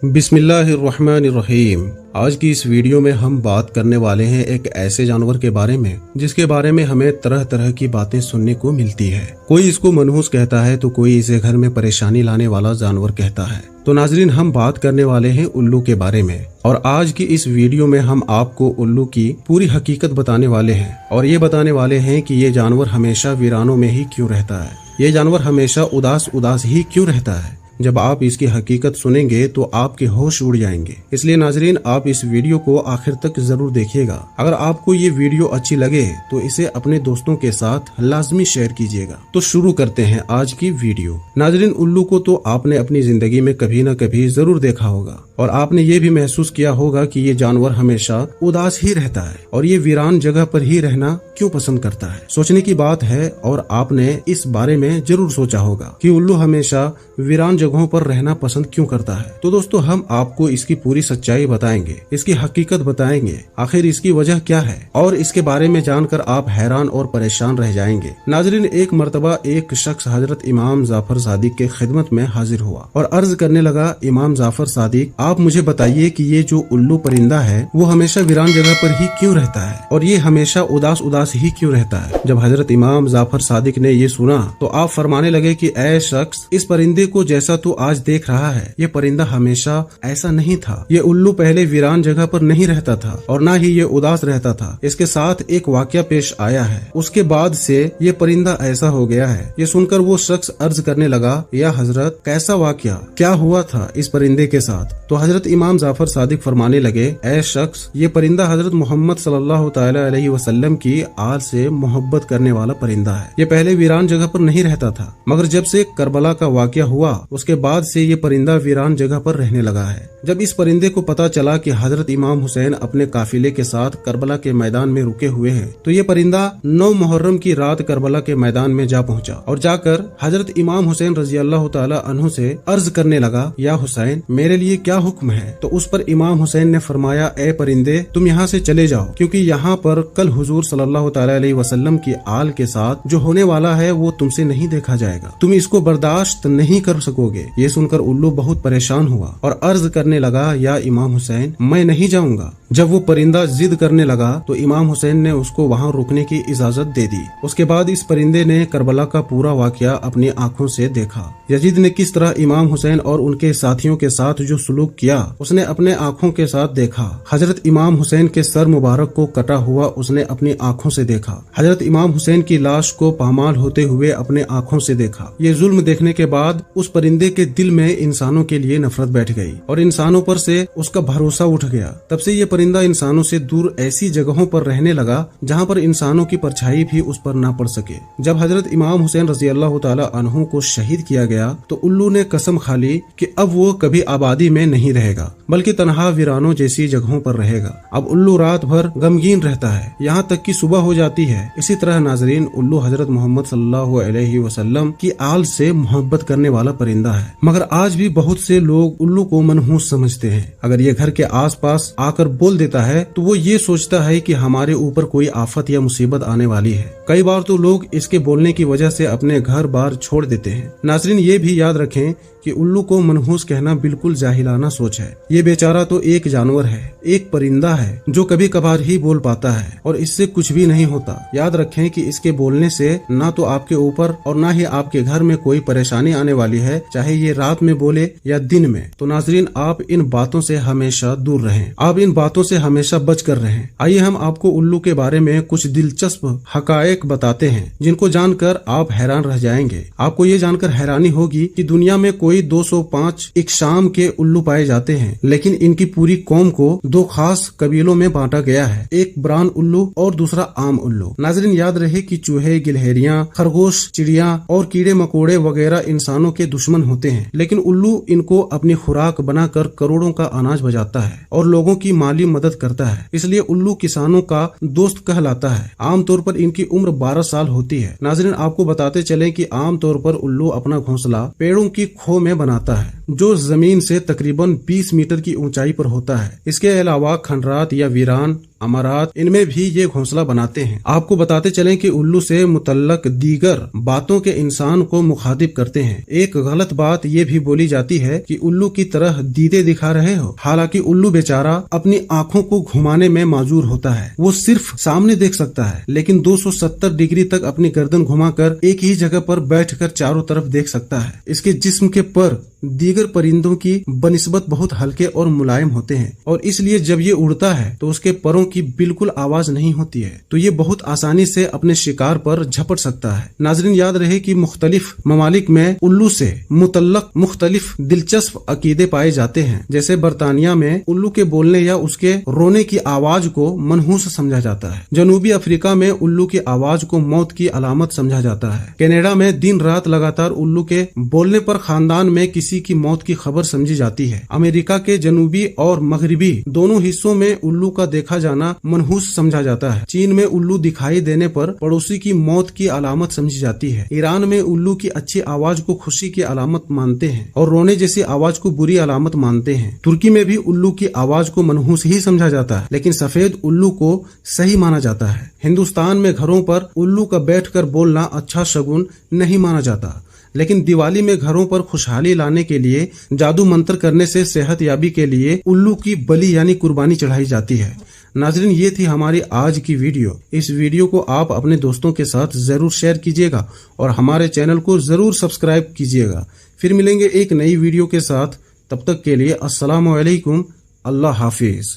बिस्मिल्लाहिर्रहमानिर्रहीम। आज की इस वीडियो में हम बात करने वाले हैं एक ऐसे जानवर के बारे में जिसके बारे में हमें तरह तरह की बातें सुनने को मिलती है। कोई इसको मनहूस कहता है तो कोई इसे घर में परेशानी लाने वाला जानवर कहता है। तो नाजरीन, हम बात करने वाले हैं उल्लू के बारे में और आज की इस वीडियो में हम आपको उल्लू की पूरी हकीकत बताने वाले हैं और ये बताने वाले हैं कि ये जानवर हमेशा वीरानों में ही क्यों रहता है, ये जानवर हमेशा उदास ही क्यों रहता है। जब आप इसकी हकीकत सुनेंगे तो आपके होश उड़ जाएंगे। इसलिए नाजरीन, आप इस वीडियो को आखिर तक जरूर देखिएगा। अगर आपको ये वीडियो अच्छी लगे तो इसे अपने दोस्तों के साथ लाजमी शेयर कीजिएगा। तो शुरू करते हैं आज की वीडियो। नाजरीन, उल्लू को तो आपने अपनी जिंदगी में कभी न कभी जरूर देखा होगा और आपने ये भी महसूस किया होगा कि ये जानवर हमेशा उदास ही रहता है और ये वीरान जगह पर ही रहना क्यों पसंद करता है। सोचने की बात है और आपने इस बारे में जरूर सोचा होगा कि उल्लू हमेशा वीरान जगहों पर रहना पसंद क्यों करता है। तो दोस्तों, हम आपको इसकी पूरी सच्चाई बताएंगे, इसकी हकीकत बताएंगे, आखिर इसकी वजह क्या है और इसके बारे में जानकर आप हैरान और परेशान रह जाएंगे। नाजरीन, एक मर्तबा एक शख्स हजरत इमाम जाफर सादिक के खिदमत में हाजिर हुआ और अर्ज करने लगा, इमाम जाफर सादिक, आप मुझे बताइए कि ये जो उल्लू परिंदा है वो हमेशा वीरान जगह पर ही क्यों रहता है और ये हमेशा उदास ही क्यों रहता है। जब हजरत इमाम जाफर सादिक ने ये सुना तो आप फरमाने लगे कि ऐ शख्स, इस परिंदे को जैसा तू आज देख रहा है ये परिंदा हमेशा ऐसा नहीं था। ये उल्लू पहले वीरान जगह पर नहीं रहता था और न ही ये उदास रहता था। इसके साथ एक वाकया पेश आया है, उसके बाद से ये परिंदा ऐसा हो गया है। ये सुनकर वो शख्स अर्ज करने लगा, या हजरत, कैसा वाकया, क्या हुआ था इस परिंदे के साथ। तो हजरत इमाम जाफर सादिक फरमाने लगे, ऐ शख्स, ये परिंदा हजरत मोहम्मद सल्लल्लाहु तआला अलैहि वसल्लम की आल से मोहब्बत करने वाला परिंदा है। ये पहले वीरान जगह पर नहीं रहता था, मगर जब से करबला का वाकया हुआ उसके बाद से ये परिंदा वीरान जगह पर रहने लगा है। जब इस परिंदे को पता चला कि हजरत इमाम हुसैन अपने काफिले के साथ करबला के मैदान में रुके हुए हैं तो ये परिंदा 9 मुहर्रम की रात करबला के मैदान में जा पहुंचा और जाकर हजरत इमाम हुसैन रजी अल्लाह तआला अन्हु से अर्ज करने लगा, या हुसैन, मेरे लिए क्या हुक्म है। तो उस पर इमाम हुसैन ने फरमाया, ए परिंदे, तुम यहाँ से चले जाओ, क्योंकि यहाँ पर कल हुजूर सल्लल्लाहु तआला अलैहि वसल्लम की आल के साथ जो होने वाला है वो तुमसे नहीं देखा जाएगा, तुम इसको बर्दाश्त नहीं कर सकोगे। ये सुनकर उल्लू बहुत परेशान हुआ और अर्ज करने लगा, या इमाम हुसैन, मैं नहीं जाऊंगा। जब वो परिंदा जिद करने लगा तो इमाम हुसैन ने उसको वहाँ रुकने की इजाजत दे दी। उसके बाद इस परिंदे ने करबला का पूरा वाकया अपनी आंखों से देखा। यजीद ने किस तरह इमाम हुसैन और उनके साथियों के साथ जो सुलूक किया उसने अपने आंखों के साथ देखा। हजरत इमाम हुसैन के सर मुबारक को कटा हुआ उसने अपनी आंखों से देखा। हजरत इमाम हुसैन की लाश को पामाल होते हुए अपने आंखों से देखा। ये जुल्म देखने के बाद उस परिंदे के दिल में इंसानों के लिए नफरत बैठ गई और इंसानों पर से उसका भरोसा उठ गया। तब से ये परिंदा इंसानों से दूर ऐसी जगहों पर रहने लगा जहाँ पर इंसानों की परछाई भी उस पर ना पड़ सके। जब हजरत इमाम हुसैन रजी अल्लाह तआला अन्हु को शहीद किया गया तो उल्लू ने कसम खा ली कि अब वो कभी आबादी में नहीं रहेगा बल्कि तनहा वीरानों जैसी जगहों पर रहेगा। अब उल्लू रात भर गमगीन रहता है, यहाँ तक कि सुबह हो जाती है। इसी तरह नाजरीन, उल्लू हजरत मोहम्मद सल्लल्लाहु अलैहि वसल्लम की आल से मोहब्बत करने वाला परिंदा है, मगर आज भी बहुत से लोग उल्लू को मनहूस समझते हैं। अगर ये घर के आसपास आकर बोल देता है तो वो ये सोचता है कि हमारे ऊपर कोई आफत या मुसीबत आने वाली है। कई बार तो लोग इसके बोलने की वजह से अपने घर बार छोड़ देते हैं। नाज़रीन, ये भी याद रखें कि उल्लू को मनहूस कहना बिल्कुल जाहिलाना सोच है। ये बेचारा तो एक जानवर है, एक परिंदा है जो कभी कभार ही बोल पाता है और इससे कुछ भी नहीं होता। याद रखें कि इसके बोलने से ना तो आपके ऊपर और ना ही आपके घर में कोई परेशानी आने वाली है, चाहे ये रात में बोले या दिन में। तो नाज़रीन, आप इन बातों से हमेशा दूर रहें, आप इन बातों से हमेशा बच कर रहें। आइए हम आपको उल्लू के बारे में कुछ दिलचस्प हकायक बताते हैं जिनको जानकर आप हैरान रह जाएंगे। आपको ये जानकर हैरानी होगी कि दुनिया में कोई 205 इकशाम के उल्लू पाए जाते हैं, लेकिन इनकी पूरी कौम को 2 खास कबीलों में बांटा गया है, एक ब्राउन उल्लू और दूसरा आम उल्लू। नाज़रीन, याद रहे कि चूहे, गिलहरियां, खरगोश, चिड़िया और कीड़े मकोड़े वगैरह इंसानों के दुश्मन होते हैं, लेकिन उल्लू इनको अपनी खुराक बनाकर करोड़ों का अनाज बचाता है और लोगों की माली मदद करता है। इसलिए उल्लू किसानों का दोस्त कहलाता है। आमतौर पर इनकी उम्र 12 साल होती है। नाज़रीन, आपको बताते चले कि आमतौर पर उल्लू अपना घोंसला पेड़ों की खो में बनाता है जो जमीन से तकरीबन 20 मीटर की ऊंचाई पर होता है। इसके अलावा खंडरात या वीरान अमारात, इनमें भी ये घोंसला बनाते हैं। आपको बताते चलें कि उल्लू से मुतल्लक दीगर बातों के इंसान को मुखातिब करते हैं। एक गलत बात ये भी बोली जाती है कि उल्लू की तरह दीदे दिखा रहे हो। हालांकि उल्लू बेचारा अपनी आंखों को घुमाने में माजूर होता है। वो सिर्फ सामने देख सकता है, लेकिन 270 डिग्री तक अपनी गर्दन घुमाकर एक ही जगह पर बैठकर चारों तरफ देख सकता है। इसके जिस्म के पर दीगर परिंदों की बनिस्बत बहुत हल्के और मुलायम होते हैं और इसलिए जब ये उड़ता है तो उसके परों की बिल्कुल आवाज नहीं होती है, तो ये बहुत आसानी से अपने शिकार पर झपट सकता है। नाजरीन, याद रहे कि मुख्तलिफ ममालिक में उल्लू से मुतल्लक मुख्तलिफ दिलचस्प अकीदे पाए जाते हैं। जैसे बरतानिया में उल्लू के बोलने या उसके रोने की आवाज को मनहूस समझा जाता है। जनूबी अफ्रीका में उल्लू की आवाज को मौत की अलामत समझा जाता है। कनाडा में दिन रात लगातार उल्लू के बोलने पर खानदान में किसी की मौत की खबर समझी जाती है। अमेरिका के जनूबी और मगरिबी दोनों हिस्सों में उल्लू का देखा जाना मनहूस समझा जाता है। चीन में उल्लू दिखाई देने पर पड़ोसी की मौत की अलामत समझी जाती है। ईरान में उल्लू की अच्छी आवाज को खुशी की अलामत मानते हैं और रोने जैसी आवाज को बुरी अलामत मानते हैं। तुर्की में भी उल्लू की आवाज को मनहूस ही समझा जाता है, लेकिन सफेद उल्लू को सही माना जाता है। हिंदुस्तान में घरों पर उल्लू का बैठकर बोलना अच्छा शगुन नहीं माना जाता, लेकिन दिवाली में घरों पर खुशहाली लाने के लिए जादू मंत्र करने से सेहत याबी के लिए उल्लू की बलि यानी कुर्बानी चढ़ाई जाती है। नाजरीन, ये थी हमारी आज की वीडियो। इस वीडियो को आप अपने दोस्तों के साथ जरूर शेयर कीजिएगा और हमारे चैनल को जरूर सब्सक्राइब कीजिएगा। फिर मिलेंगे एक नई वीडियो के साथ, तब तक के लिए अस्सलामु अलैकुम, अल्लाह हाफिज।